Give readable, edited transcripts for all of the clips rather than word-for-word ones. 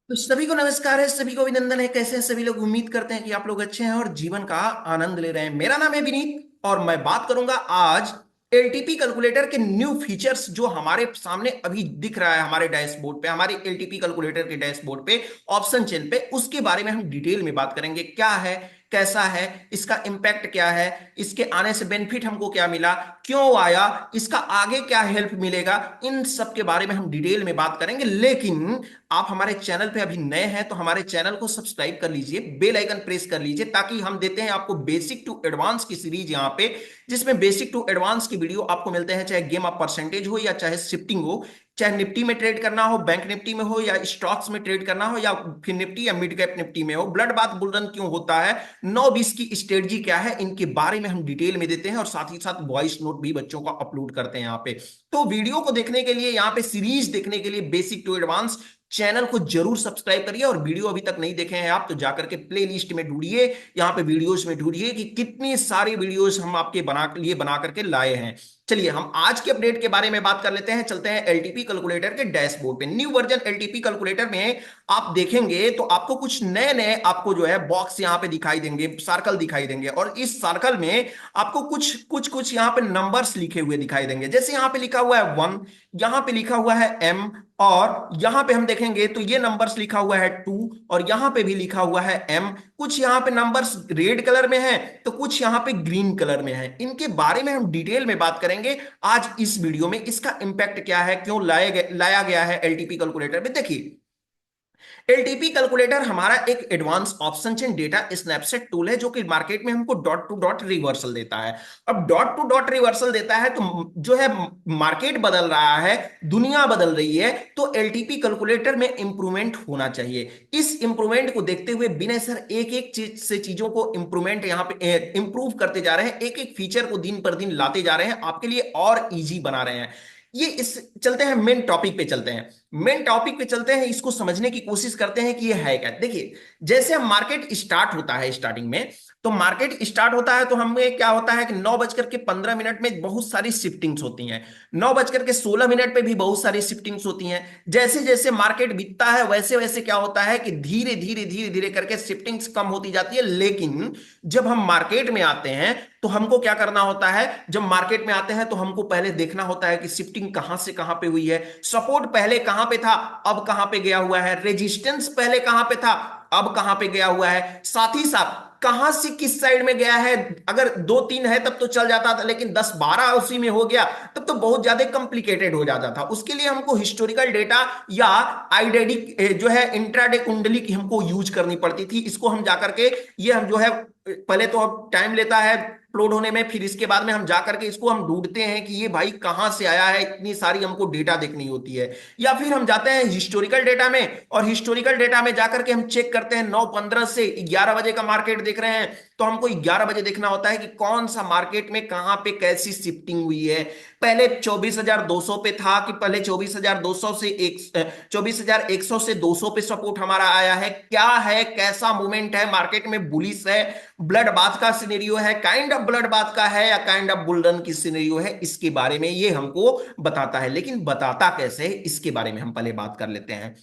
तो सभी को नमस्कार है, सभी को अभिनंदन है। कैसे हैं सभी लोग? उम्मीद करते हैं कि आप लोग अच्छे हैं और जीवन का आनंद ले रहे हैं। मेरा नाम है विनीत और मैं बात करूंगा आज एलटीपी कैलकुलेटर के न्यू फीचर्स जो हमारे सामने अभी दिख रहा है हमारे डैशबोर्ड पे, हमारे एलटीपी कैलकुलेटर के डैशबोर्ड पे, ऑप्शन चेन पे। उसके बारे में हम डिटेल में बात करेंगे। क्या है, कैसा है, इसका इम्पैक्ट क्या है, इसके आने से बेनिफिट हमको क्या मिला, क्यों आया, इसका आगे क्या हेल्प मिलेगा, इन सब के बारे में हम डिटेल में बात करेंगे। लेकिन आप हमारे चैनल पे अभी नए हैं तो हमारे चैनल को सब्सक्राइब कर लीजिए, बेल आइकन प्रेस कर लीजिए, ताकि हम देते हैं आपको बेसिक टू एडवांस की सीरीज यहाँ पे, जिसमें बेसिक टू एडवांस की वीडियो आपको मिलते हैं। चाहे गेम ऑफ परसेंटेज हो या चाहे शिफ्टिंग हो, चाहे निफ्टी में ट्रेड करना हो, बैंक निफ्टी में हो, या स्टॉक्स में ट्रेड करना हो, या फिर निफ्टी या मिड कैप निफ्टी में हो, ब्लड बाथ बुल रन क्यों होता है, 9-20 की स्ट्रेटजी क्या है, इनके बारे में हम डिटेल में देते हैं। और साथ ही साथ वॉइस नोट भी बच्चों का अपलोड करते हैं यहाँ पे। तो वीडियो को देखने के लिए, यहाँ पे सीरीज देखने के लिए बेसिक टू एडवांस चैनल को जरूर सब्सक्राइब करिए। और वीडियो अभी तक नहीं देखे हैं आप तो जाकर के प्ले लिस्ट में ढूंढिए, यहाँ पे वीडियोस में ढूंढिए कि कितनी सारी वीडियोस हम आपके बना करके लाए हैं। चलिए हम आज के अपडेट के बारे में बात कर लेते हैं। चलते हैं एलटीपी कैलकुलेटर के डैशबोर्ड पे। न्यू वर्जन एलटीपी कैलकुलेटर में आप देखेंगे तो आपको कुछ नए नए आपको जो है बॉक्स यहाँ पे दिखाई देंगे, सर्कल दिखाई देंगे। और इस सर्कल में आपको कुछ कुछ कुछ यहाँ पे नंबर्स लिखे हुए दिखाई देंगे। जैसे यहाँ पे लिखा हुआ है 1, यहाँ पे लिखा हुआ है M, और यहां पे हम देखेंगे तो ये नंबर्स लिखा हुआ है 2, और यहां पे भी लिखा हुआ है M। कुछ यहां पे नंबर्स रेड कलर में है तो कुछ यहां पे ग्रीन कलर में है। इनके बारे में हम डिटेल में बात करेंगे आज इस वीडियो में। इसका इंपैक्ट क्या है, क्यों लाया गया है एलटीपी कैलकुलेटर में, देखिए। एलटीपी कैलकुलेटर हमारा एक advance option chain data snapshot tool है जो कि मार्केट में हमको डॉट टू डॉट रिवर्सल देता है। अब डॉट टू डॉट रिवर्सल देता है तो जो है मार्केट बदल रहा है, दुनिया बदल रही है, तो एलटीपी कैलकुलेटर में इंप्रूवमेंट होना चाहिए। इस इंप्रूवमेंट को देखते हुए विनय सर एक एक चीज से चीजों को इंप्रूवमेंट यहाँ पे इंप्रूव करते जा रहे हैं, एक एक फीचर को दिन पर दिन लाते जा रहे हैं, आपके लिए और इजी बना रहे हैं। ये इस चलते हैं मेन टॉपिक पे, चलते हैं मेन टॉपिक पे चलते हैं, इसको समझने की कोशिश करते हैं कि ये है क्या। देखिए, जैसे हम मार्केट स्टार्ट होता है, स्टार्टिंग में तो मार्केट स्टार्ट होता है तो हमें क्या होता है कि 9:15 में बहुत सारी शिफ्टिंग्स होती हैं, 9:16 पे भी बहुत सारी शिफ्टिंग्स होती हैं। जैसे जैसे मार्केट बीतता है वैसे वैसे क्या होता है कि धीरे धीरे धीरे धीरे करके शिफ्टिंग्स कम होती जाती है। लेकिन जब हम मार्केट में आते हैं तो हमको क्या करना होता है, जब मार्केट में आते हैं तो हमको पहले देखना होता है कि शिफ्टिंग कहां से कहां पे हुई है, सपोर्ट पहले कहां पे था, अब कहां पे गया हुआ है, रेजिस्टेंस पहले कहां पे था, अब कहां पे गया हुआ है, साथ ही साथ कहां से किस साइड में गया है। अगर 2-3 है तब तो चल जाता था, लेकिन 10-12 उसी में हो गया तब तो बहुत ज्यादा कॉम्प्लिकेटेड हो जाता था। उसके लिए हमको हिस्टोरिकल डेटा या आइडेडी जो है इंट्राडे कुंडली की हमको यूज करनी पड़ती थी। इसको हम जाकर के, ये हम जो है पहले तो अब टाइम लेता है अपलोड होने में, फिर इसके बाद में हम जाकर के इसको हम ढूंढते हैं कि ये भाई कहां से आया है, इतनी सारी हमको डेटा देखनी होती है। या फिर हम जाते हैं हिस्टोरिकल डेटा में, और हिस्टोरिकल डेटा में जाकर के हम चेक करते हैं 9:15 से 11 बजे का मार्केट देख रहे हैं तो हमको 11 बजे देखना होता है कि कौन सा मार्केट में कहां पे कैसी शिफ्टिंग हुई है। पहले 24,200 पे था कि पहले 24,200 से 24,100 से 200 पे सपोर्ट हमारा आया है, क्या है, कैसा मूवमेंट है मार्केट में, बुलिश है, ब्लड बाथ का सिनेरियो है, काइंड ऑफ ब्लड बाथ का है, या काइंड ऑफ बुल रन की सिनेरियो है, इसके बारे में ये हमको बताता है। लेकिन बताता कैसे है इसके बारे में हम पहले बात कर लेते हैं।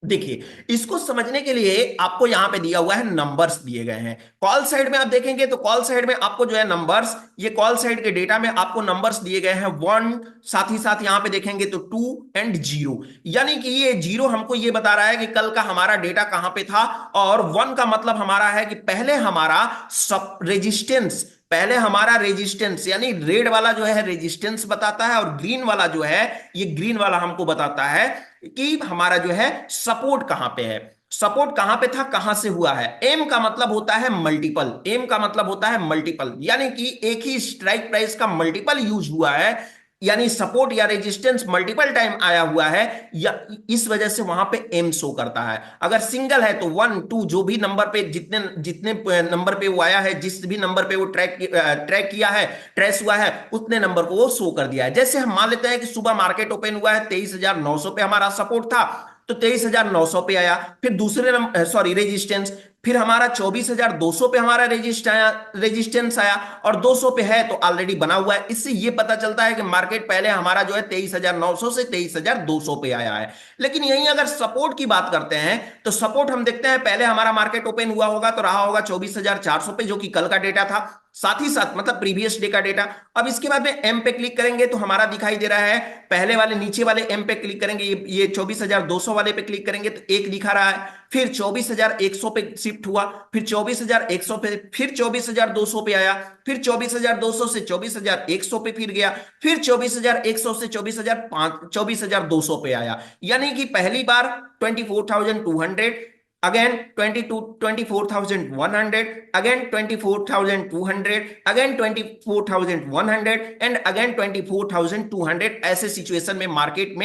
देखिए, इसको समझने के लिए आपको यहां पे दिया हुआ है, नंबर्स दिए गए हैं। कॉल साइड में आप देखेंगे तो कॉल साइड में आपको जो है नंबर्स, ये कॉल साइड के डेटा में आपको नंबर्स दिए गए हैं 1, साथ ही साथ यहां पे देखेंगे तो 2 एंड 0। यानी कि ये 0 हमको ये बता रहा है कि कल का हमारा डेटा कहां पे था, और 1 का मतलब हमारा है कि पहले हमारा सब रेजिस्टेंस, पहले हमारा रेजिस्टेंस यानी रेड वाला जो है रेजिस्टेंस बताता है, और ग्रीन वाला जो है, ये ग्रीन वाला हमको बताता है कि हमारा जो है सपोर्ट कहां पे है, सपोर्ट कहां पे था, कहां से हुआ है। एम का मतलब होता है मल्टीपल, एम का मतलब होता है मल्टीपल, यानी कि एक ही स्ट्राइक प्राइस का मल्टीपल यूज हुआ है, यानी सपोर्ट या रेजिस्टेंस मल्टीपल टाइम आया हुआ है, या इस वजह से वहां पे एम शो करता है। अगर सिंगल है तो 1-2 जो भी नंबर पे, जितने जितने नंबर पे वो आया है, जिस भी नंबर पे वो ट्रैक किया है, ट्रेस हुआ है, उतने नंबर को वो शो कर दिया है। जैसे हम मान लेते हैं कि सुबह मार्केट ओपन हुआ है 23,900 पे हमारा सपोर्ट था, तो 23,900 पे आया। फिर दूसरे सॉरी रेजिस्टेंस, फिर हमारा 24,200 पे हमारा रेजिस्टेंस आया, और 200 पे है तो ऑलरेडी बना हुआ है। इससे ये पता चलता है कि मार्केट पहले हमारा जो है 23,900 से 23,200 पे आया है। लेकिन यहीं अगर सपोर्ट की बात करते हैं तो सपोर्ट हम देखते हैं, पहले हमारा मार्केट ओपन हुआ होगा तो रहा होगा 24,400 पे, जो कि कल का डेटा था, साथ ही साथ मतलब प्रीवियस डे का डेटा। अब इसके बाद में एम पे क्लिक करेंगे तो हमारा दिखाई दे रहा है, पहले वाले नीचे वाले एम पे क्लिक करेंगे, ये 24,200 वाले पे क्लिक करेंगे तो एक दिखा रहा है, फिर 24,100 पे शिफ्ट हुआ, फिर 24,100 पे, फिर 24,200 पे आया, फिर 24,200 से 24,100 पे फिर गया, फिर 24,100 से 24,200 पे आया। यानी कि पहली बार 24,200, again 24,100, again 24,200, again 24,100 and again 24,200। ऐसे सिचुएशन में मार्केट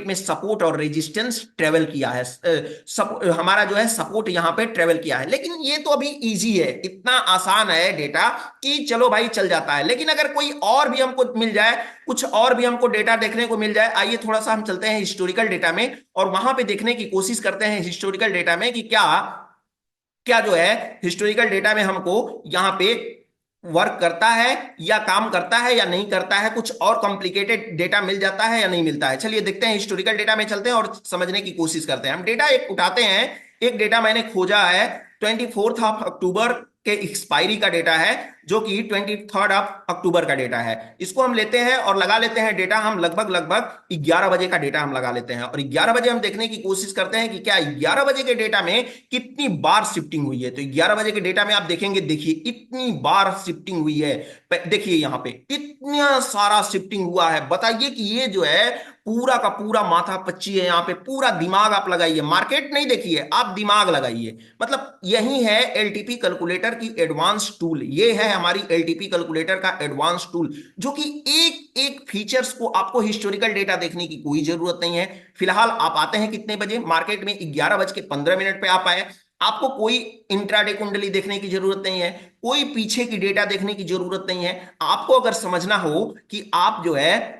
में सपोर्ट और रेजिस्टेंस ट्रेवल किया है, हमारा जो है सपोर्ट यहां पे ट्रेवल किया है। लेकिन ये तो अभी इजी है, इतना आसान है डेटा कि चलो भाई चल जाता है। लेकिन अगर कोई और भी हमको मिल जाए, कुछ और भी हमको डेटा देखने को मिल जाए, आइए थोड़ा सा हम चलते हैं हिस्टोरिकल डेटा में और वहां पे देखने की कोशिश करते हैं हिस्टोरिकल डेटा में कि क्या क्या जो है हिस्टोरिकल डेटा में हमको यहां पे वर्क करता है या काम करता है या नहीं करता है, कुछ और कॉम्प्लिकेटेड डेटा मिल जाता है या नहीं मिलता है। चलिए देखते हैं, हिस्टोरिकल डेटा में चलते हैं और समझने की कोशिश करते हैं। हम डेटा एक उठाते हैं, एक डेटा मैंने खोजा है 24 अक्टूबर के एक्सपायरी का डेटा है, जो कि 23 अक्टूबर का डेटा है। इसको हम लेते हैं और लगा लेते हैं डेटा, हम लगभग लगभग 11 बजे का डेटा हम लगा लेते हैं और 11 बजे हम देखने की कोशिश करते हैं कि क्या 11 बजे के डेटा में कितनी बार शिफ्टिंग हुई है। तो 11 बजे के डेटा में आप देखेंगे, देखिए इतनी बार शिफ्टिंग हुई है, देखिए यहां पे इतना सारा शिफ्टिंग हुआ है। बताइए कि ये जो है पूरा का पूरा माथा पच्ची है, यहां पे पूरा दिमाग आप लगाइए, मार्केट नहीं देखिए, आप दिमाग लगाइए। मतलब यही है एलटीपी कैलकुलेटर की एडवांस टूल, ये है हमारी एलटीपी कैलकुलेटर का एडवांस टूल, जो कि एक एक फीचर्स को आपको हिस्टोरिकल डेटा देखने की कोई जरूरत नहीं है। फिलहाल आप आते हैं कितने बजे, मार्केट में 11:15 पे आप आए, आपको कोई इंट्राडे कुंडली देखने की जरूरत नहीं है, कोई पीछे की डेटा देखने की जरूरत नहीं है। आपको अगर समझना हो कि आप जो है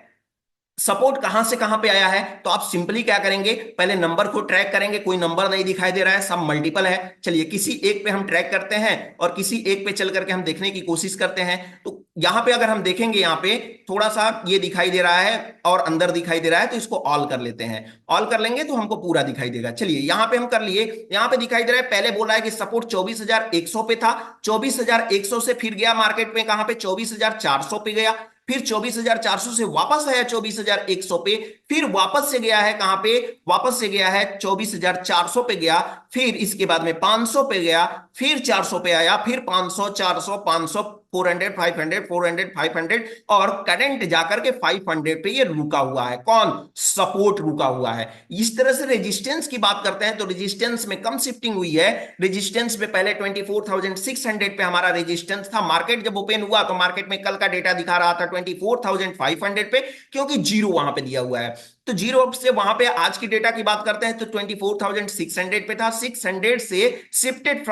सपोर्ट कहां से कहां पे आया है, तो आप सिंपली क्या करेंगे, पहले नंबर को ट्रैक करेंगे। कोई नंबर नहीं दिखाई दे रहा है, सब मल्टीपल है। चलिए किसी एक पे हम ट्रैक करते हैं और किसी एक पे चल करके हम देखने की कोशिश करते हैं। तो यहां पे अगर हम देखेंगे, यहां पे थोड़ा सा ये दिखाई दे रहा है और अंदर दिखाई दे रहा है, तो इसको ऑल कर लेते हैं। ऑल कर लेंगे तो हमको पूरा दिखाई देगा। चलिए यहां पे हम कर लिए, यहां पे दिखाई दे रहा है, पहले बोला है कि सपोर्ट 24,100 पे था, 24,100 से फिर गया मार्केट में कहां पे, 24,400 पे गया, फिर 24,400 से वापस आया 24,100 पे, फिर वापस से गया है कहां पे, वापस से गया है 24,400 पे गया, फिर इसके बाद में 500 पे गया, फिर 400 पे आया, फिर 500, 400, 500, 400, 500, 400, 500 और करंट जाकर के 500 पे ये रुका हुआ है। कौन, सपोर्ट रुका हुआ है। इस तरह से रेजिस्टेंस की बात करते हैं तो रेजिस्टेंस में कम शिफ्टिंग हुई है। रेजिस्टेंस में पहले 24,600 पे हमारा रेजिस्टेंस था, मार्केट जब ओपन हुआ तो मार्केट में कल का डेटा दिखा रहा था 24,500 पे, क्योंकि जीरो वहां पे दिया हुआ है। तो जीरो से वहां पे आज की डेटा की बात करते हैं तो 24,600 पे था, 600 से शिफ्टेड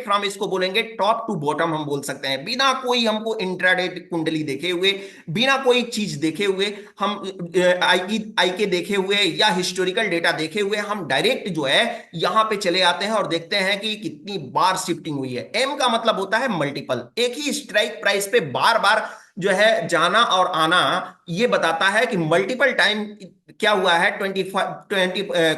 फ्रॉम इसको बोलेंगे टॉप टू बॉटम हम बोल सकते हैं, बिना कोई हमको इंट्राडे कुंडली देखे हुए, बिना कोई चीज देखे हुए, हम आई के देखे हुए या हिस्टोरिकल डेटा देखे हुए, हम डायरेक्ट जो है यहां पे चले आते हैं और देखते हैं कि कितनी बार शिफ्टिंग हुई है। एम का मतलब होता है मल्टीपल, एक ही स्ट्राइक प्राइस पे बार बार जो है जाना और आना, ये बताता है कि मल्टीपल टाइम क्या हुआ है, 20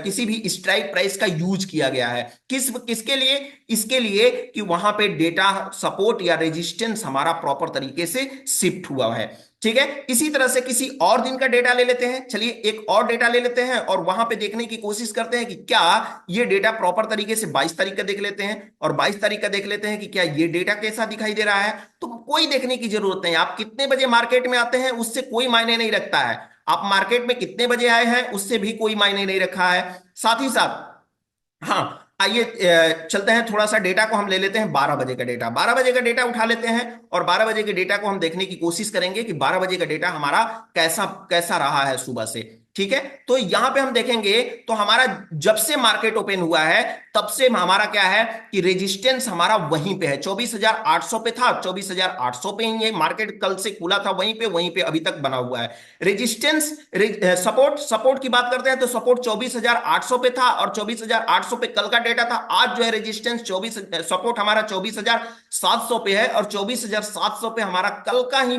किसी भी स्ट्राइक प्राइस का यूज किया गया है। किसके लिए, इसके लिए कि वहां पे डेटा सपोर्ट या रेजिस्टेंस हमारा प्रॉपर तरीके से शिफ्ट हुआ है। ठीक है, इसी तरह से किसी और दिन का डेटा ले लेते हैं। चलिए एक और डेटा ले लेते हैं और वहां पे देखने की कोशिश करते हैं कि क्या ये डेटा प्रॉपर तरीके से 22 तारीख का देख लेते हैं और 22 तारीख का देख लेते हैं कि क्या ये डेटा कैसा दिखाई दे रहा है। तो कोई देखने की जरूरत नहीं, आप कितने बजे मार्केट में आते हैं उससे कोई मायने नहीं रखता है, आप मार्केट में कितने बजे आए हैं उससे भी कोई मायने नहीं रखा है। साथ ही साथ हाँ, आइए चलते हैं, थोड़ा सा डेटा को हम ले लेते हैं 12 बजे का डेटा, 12 बजे का डेटा उठा लेते हैं और 12 बजे के डेटा को हम देखने की कोशिश करेंगे कि 12 बजे का डेटा हमारा कैसा कैसा रहा है सुबह से। ठीक है। तो यहां पे हम देखेंगे तो हमारा जब से मार्केट ओपन हुआ है तब से हमारा क्या है कि रेजिस्टेंस हमारा वहीं पे है, 24,800 पे था, 24,800 पे ही ये मार्केट कल से खुला था, वहीं पे अभी तक बना हुआ है। रेजिस्टेंस, सपोर्ट, सपोर्ट की बात करते हैं तो सपोर्ट 24,800 पे था और 24,800 पे कल का डेटा था। आज जो है रेजिस्टेंस 24, सपोर्ट हमारा 24,700 पे है और 24,700 पे हमारा कल का ही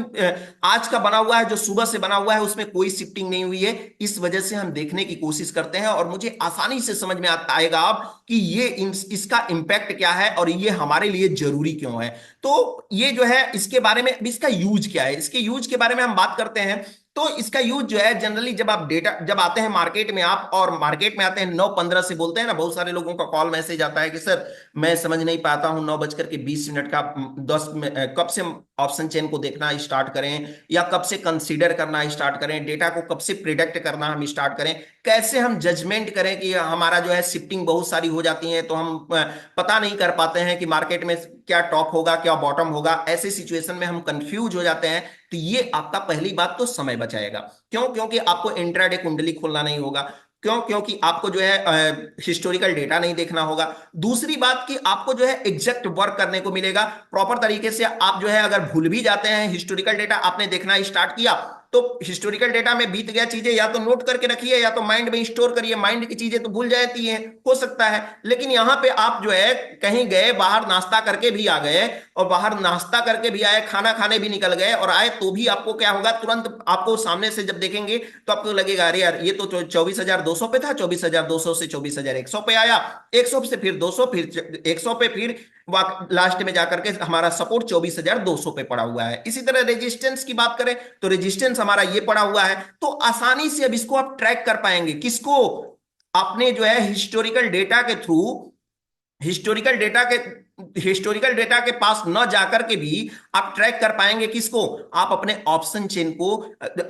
आज का बना हुआ है, जो सुबह से बना हुआ है, उसमें कोई शिफ्टिंग नहीं हुई है। इस वजह से हम देखने की कोशिश करते हैं और मुझे आसानी से समझ में आता आएगा अब कि ये इसका इंपैक्ट क्या है और ये हमारे लिए जरूरी क्यों है। तो ये जो है इसके बारे में, इसका यूज क्या है, इसके यूज के बारे में हम बात करते हैं। तो इसका यूज जो है जनरली जब आप डेटा, जब आते हैं मार्केट में आप, और मार्केट में आते हैं 9:15 से, बोलते हैं ना, बहुत सारे लोगों का कॉल मैसेज आता है कि सर मैं समझ नहीं पाता हूं 9:20 का 10 में कब से ऑप्शन चेन को देखना स्टार्ट करें, या कब से कंसीडर करना स्टार्ट करें, डेटा को कब से प्रिडिक्ट करना हम स्टार्ट करें, कैसे हम जजमेंट करें कि हमारा जो है शिफ्टिंग बहुत सारी हो जाती है तो हम पता नहीं कर पाते हैं कि मार्केट में क्या टॉप होगा क्या बॉटम होगा, ऐसे सिचुएशन में हम कंफ्यूज हो जाते हैं। तो ये आपका पहली बात तो समय बचाएगा। क्यों? क्योंकि आपको इंट्राडे कुंडली खोलना नहीं होगा। क्यों? क्योंकि आपको जो है हिस्टोरिकल डेटा नहीं देखना होगा। दूसरी बात कि आपको जो है एग्जैक्ट वर्क करने को मिलेगा प्रॉपर तरीके से। आप जो है अगर भूल भी जाते हैं हिस्टोरिकल डेटा, आपने देखना स्टार्ट किया तो हिस्टोरिकल डेटा में बीत गया चीजें या तो नोट करके रखिए या तो माइंड में स्टोर करिए। माइंड की चीजें तो भूल जाती हैं, हो सकता है, लेकिन यहां पे आप जो है कहीं गए, बाहर नाश्ता करके भी आ गए, और बाहर नाश्ता करके भी आए, खाना खाने भी निकल गए और आए, तो भी आपको क्या होगा, तुरंत आपको सामने से जब देखेंगे तो आपको लगेगा अरे यार ये तो 24,200 पे था, 24,200 से 24,100 पे आया, 100 से फिर 200, फिर 100 पे, फिर लास्ट में जाकर के हमारा सपोर्ट 24,200 पे पड़ा हुआ है। इसी तरह रेजिस्टेंस की बात करें तो रेजिस्टेंस हमारा ये पड़ा हुआ है। तो आसानी से अब इसको आप ट्रैक कर पाएंगे, किसको, आपने जो है हिस्टोरिकल डेटा के थ्रू, हिस्टोरिकल डेटा के हिस्टोरिकल डेटा के पास न जाकर के भी आप ट्रैक कर पाएंगे किसको, आप अपने ऑप्शन चेन को,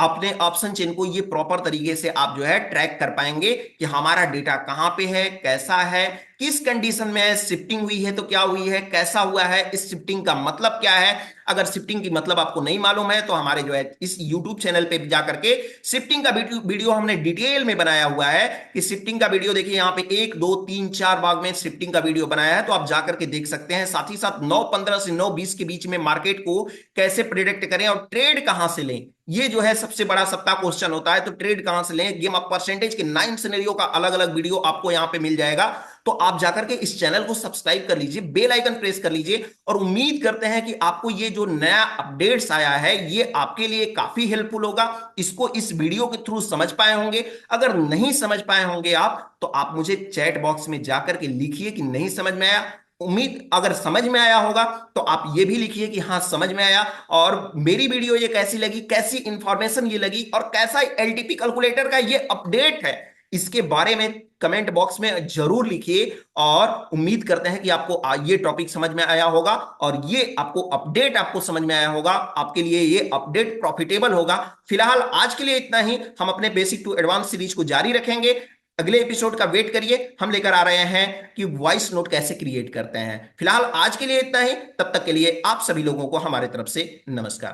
अपने ऑप्शन चेन को ये प्रॉपर तरीके से आप जो है ट्रैक कर पाएंगे कि हमारा डेटा कहां पे है, कैसा है, किस कंडीशन में है, शिफ्टिंग हुई है तो क्या हुई है, कैसा हुआ है, इस शिफ्टिंग का मतलब क्या है। अगर शिफ्टिंग की मतलब आपको नहीं मालूम है तो हमारे जो है इस YouTube चैनल पे जाकर के शिफ्टिंग का वीडियो हमने डिटेल में बनाया हुआ है कि शिफ्टिंग का वीडियो देखिए, यहाँ पे 1 2 3 4 भाग में शिफ्टिंग का वीडियो बनाया है, तो आप जाकर के देख सकते हैं। साथ ही साथ 9:15 से 9:20 के बीच में मार्केट को कैसे प्रिडिक्ट करें और ट्रेड कहां से लें, ये जो है सबसे बड़ा सबका क्वेश्चन होता है। तो ट्रेड कहां से लें, गेम ऑफ परसेंटेज के 9 सिनेरियो का अलग अलग वीडियो आपको यहां पे मिल जाएगा। तो आप जाकर के इस चैनल को सब्सक्राइब कर लीजिए, बेल आइकन प्रेस कर लीजिए, और उम्मीद करते हैं कि आपको ये जो नया अपडेट्स आया है ये आपके लिए काफी हेल्पफुल होगा। इसको इस वीडियो के थ्रू समझ पाए होंगे। अगर नहीं समझ पाए होंगे आप तो आप मुझे चैट बॉक्स में जाकर के लिखिए कि नहीं समझ में आया। उम्मीद अगर समझ में आया होगा तो आप ये भी लिखिए कि हाँ समझ में आया, और मेरी वीडियो ये कैसी लगी, कैसी इंफॉर्मेशन ये लगी, और कैसा एलटीपी कैलकुलेटर का ये अपडेट है, इसके बारे में कमेंट बॉक्स में जरूर लिखिए। और उम्मीद करते हैं कि आपको ये टॉपिक समझ में आया होगा और ये आपको अपडेट आपको समझ में आया होगा, आपके लिए ये अपडेट प्रॉफिटेबल होगा। फिलहाल आज के लिए इतना ही। हम अपने बेसिक टू एडवांस सीरीज को जारी रखेंगे। अगले एपिसोड का वेट करिए, हम लेकर आ रहे हैं कि वॉइस नोट कैसे क्रिएट करते हैं। फिलहाल आज के लिए इतना ही, तब तक के लिए आप सभी लोगों को हमारे तरफ से नमस्कार।